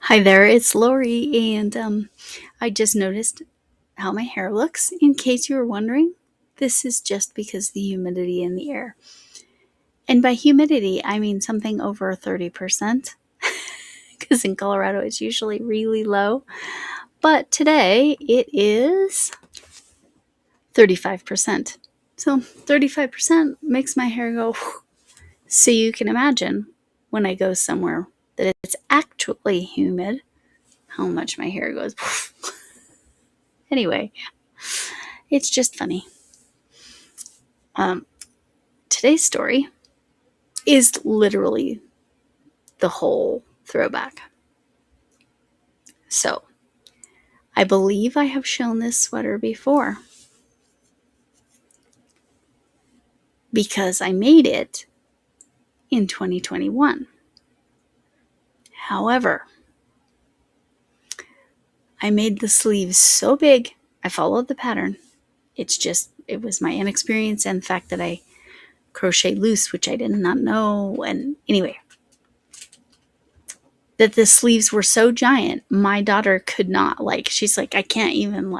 Hi there, it's Lori, and I just noticed how my hair looks. In case you were wondering, this is just because the humidity in the air. And by humidity, I mean something over 30%, because in Colorado it's usually really low. But today it is 35%. So 35% makes my hair go. So you can imagine when I go somewhere that it's actually humid, how much my hair goes. Anyway, it's just funny. Today's story is literally the whole throwback. So, I believe I have shown this sweater before because I made it in 2021. However, I made the sleeves so big, I followed the pattern. It was my inexperience and the fact that I crochet loose, which I did not know. And anyway, that the sleeves were so giant, my daughter could not, she's like, I can't even,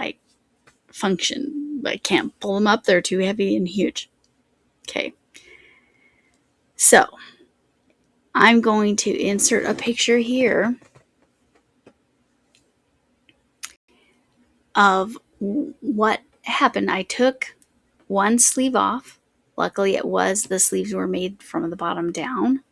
function. I can't pull them up. They're too heavy and huge. Okay. So, I'm going to insert a picture here of what happened. I took one sleeve off. Luckily, the sleeves were made from the bottom down.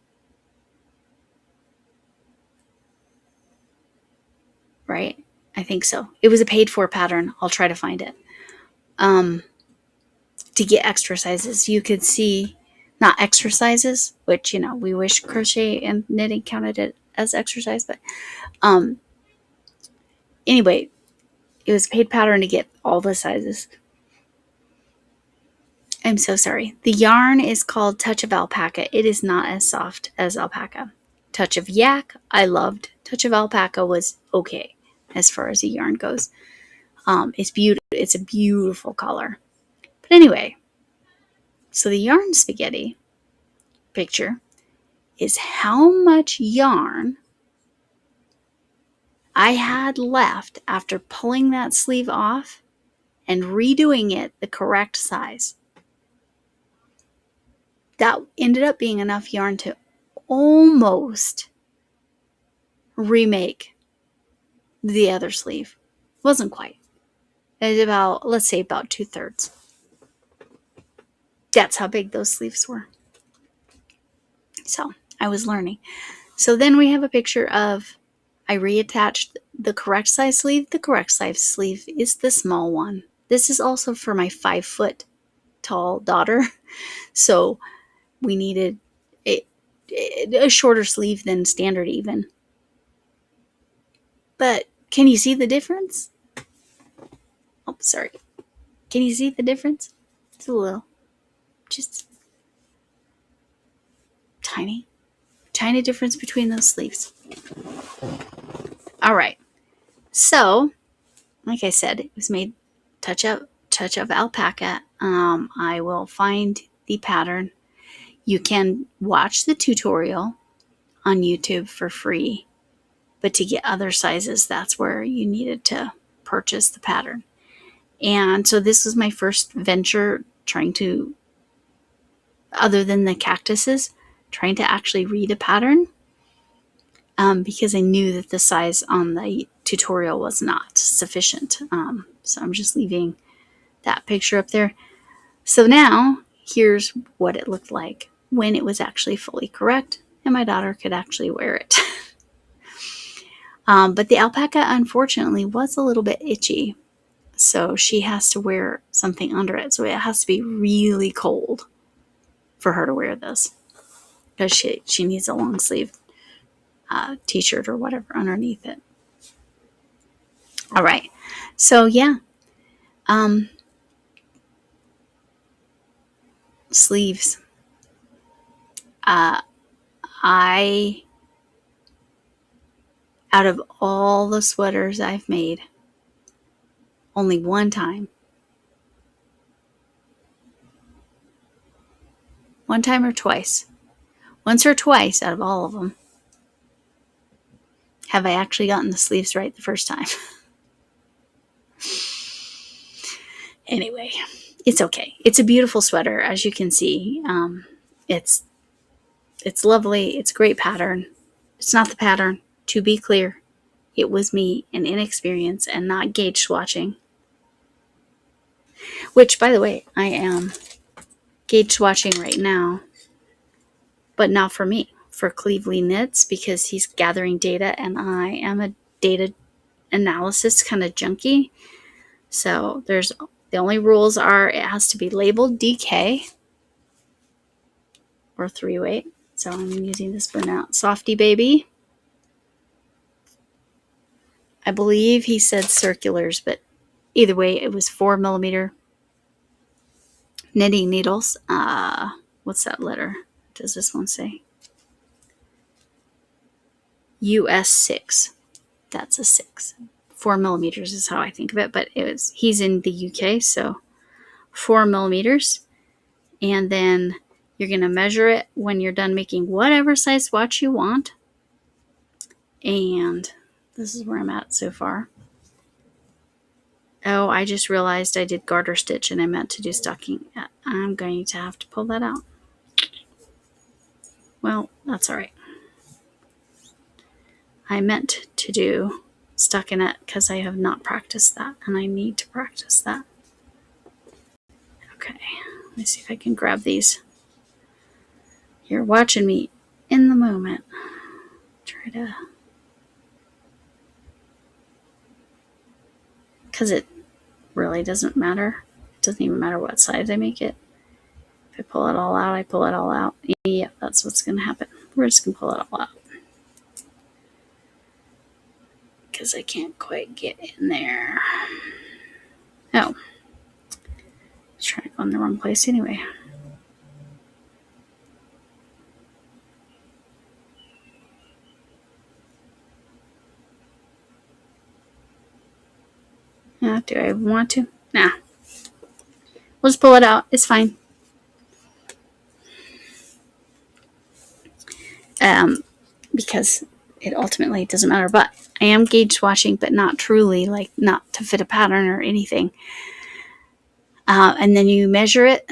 Right? I think so. It was a paid for pattern. I'll try to find it. To get extra sizes, you could see, not exercises, which, we wish crochet and knitting counted it as exercise, but anyway, it was a paid pattern to get all the sizes. I'm so sorry. The yarn is called Touch of Alpaca. It is not as soft as alpaca. Touch of Yak, I loved. Touch of Alpaca was okay as far as the yarn goes. It's beautiful. It's a beautiful color. But anyway, so the yarn spaghetti picture is how much yarn I had left after pulling that sleeve off and redoing it the correct size. That ended up being enough yarn to almost remake the other sleeve. Wasn't quite. It was about, let's say, about 2/3. That's how big those sleeves were. So I was learning. So then we have a picture of, I reattached the correct size sleeve. The correct size sleeve is the small one. This is also for my 5-foot tall daughter. So we needed a shorter sleeve than standard even. But can you see the difference? Oh, sorry. Can you see the difference? It's a little, just tiny difference between those sleeves. All right. So, like I said, it was made touch of alpaca. I will find the pattern. You can watch the tutorial on YouTube for free, but to get other sizes, that's where you needed to purchase the pattern. And so this was my first venture trying to, other than the cactuses, trying to actually read a pattern, because I knew that the size on the tutorial was not sufficient. So I'm just leaving that picture up there. So now here's what it looked like when it was actually fully correct and my daughter could actually wear it. But the alpaca, unfortunately, was a little bit itchy. So she has to wear something under it. So it has to be really cold for her to wear this, because she needs a long sleeve t-shirt or whatever underneath it. All right. So yeah. Sleeves. Out of all the sweaters I've made, only one time or twice, once or twice out of all of them, have I actually gotten the sleeves right the first time? Anyway, it's okay. It's a beautiful sweater, as you can see. It's lovely. It's a great pattern. It's not the pattern, to be clear. It was me and inexperience and not gauge swatching. Which, by the way, I am gauge swatching right now, but not for me, for Cleveley Knits, because he's gathering data and I am a data analysis kind of junkie. So the only rules are it has to be labeled DK or 3-weight. So I'm using this Burnout Softy Baby. I believe he said circulars, but either way, it was 4mm knitting needles. What's that letter? Does this one say? US 6. That's a 6. 4mm is how I think of it, but he's in the UK, so 4mm. And then you're going to measure it when you're done making whatever size swatch you want. And this is where I'm at so far. Oh, I just realized I did garter stitch and I meant to do stocking. I'm going to have to pull that out. Well, that's all right. I meant to do stockinette because I have not practiced that and I need to practice that. Okay, let me see if I can grab these. You're watching me in the moment. Try to... because it really doesn't matter. It doesn't even matter what size I make it. If I pull it all out, I pull it all out. Yeah, that's what's going to happen. We're just going to pull it all out. Because I can't quite get in there. Oh. I was trying to go in the wrong place anyway. Do I want to? Nah. We'll just pull it out. It's fine. Because it ultimately doesn't matter. But I am gauge swatching, but not truly, like not to fit a pattern or anything. And then you measure it.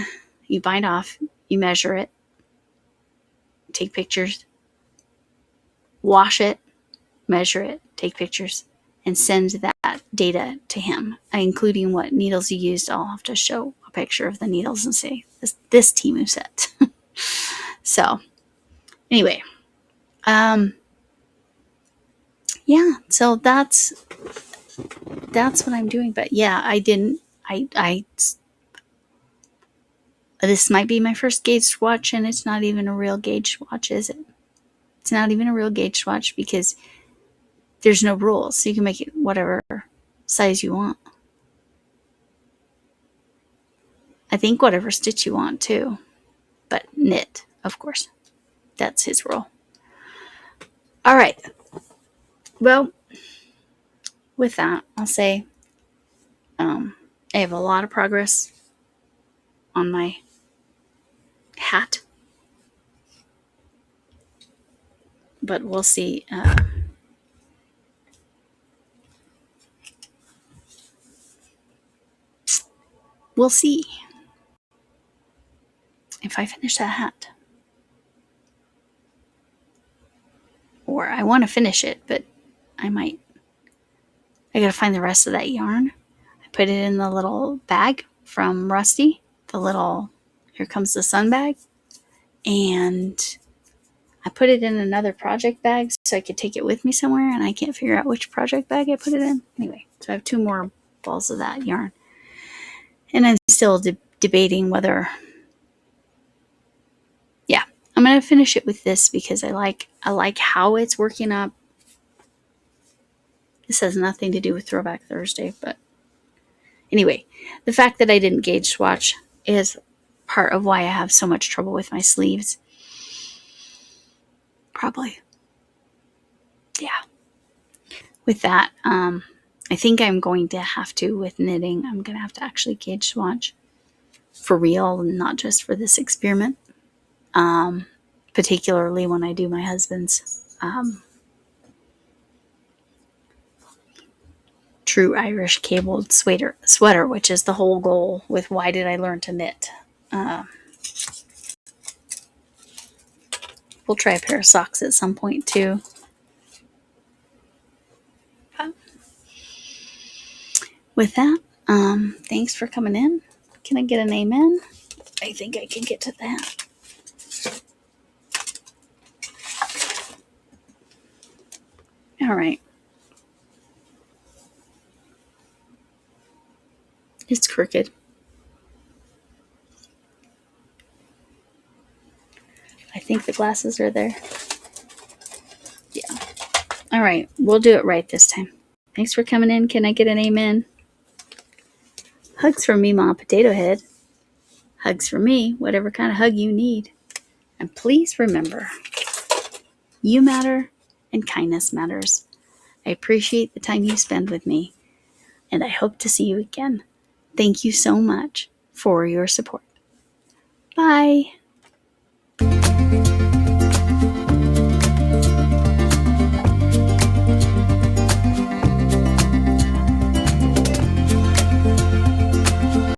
You bind off. You measure it. Take pictures. Wash it. Measure it. Take pictures. And send that data to him, including what needles you used. I'll have to show a picture of the needles and say, this Temu set. So, anyway. Yeah, so that's what I'm doing. But yeah, this might be my first gauge swatch, and it's not even a real gauge swatch, is it? It's not even a real gauge swatch because there's no rules. So you can make it whatever size you want. I think whatever stitch you want too. But knit, of course. That's his rule. All right. Well, with that, I'll say I have a lot of progress on my hat. But we'll see. We'll see if I finish that hat. Or I want to finish it, but I might. I gotta find the rest of that yarn. I put it in the little bag from Rusty, the little Here Comes the Sun bag. And I put it in another project bag so I could take it with me somewhere, and I can't figure out which project bag I put it in. Anyway, so I have 2 more balls of that yarn. And I'm still debating whether... Yeah, I'm going to finish it with this because I like how it's working up. This has nothing to do with Throwback Thursday, but anyway, the fact that I didn't gauge swatch is part of why I have so much trouble with my sleeves. Probably. Yeah. With that, I think I'm going to have to, with knitting, I'm going to have to actually gauge swatch for real, not just for this experiment. Particularly when I do my husband's true Irish cabled sweater, which is the whole goal with why did I learn to knit. We'll try a pair of socks at some point too. With that, thanks for coming in. Can I get an amen? I think I can get to that. All right. It's crooked. I think the glasses are there. Yeah. All right. We'll do it right this time. Thanks for coming in. Can I get an amen? Hugs from me, Mom Potato Head. Hugs from me, whatever kind of hug you need. And please remember, you matter and kindness matters. I appreciate the time you spend with me, and I hope to see you again. Thank you so much for your support. Bye.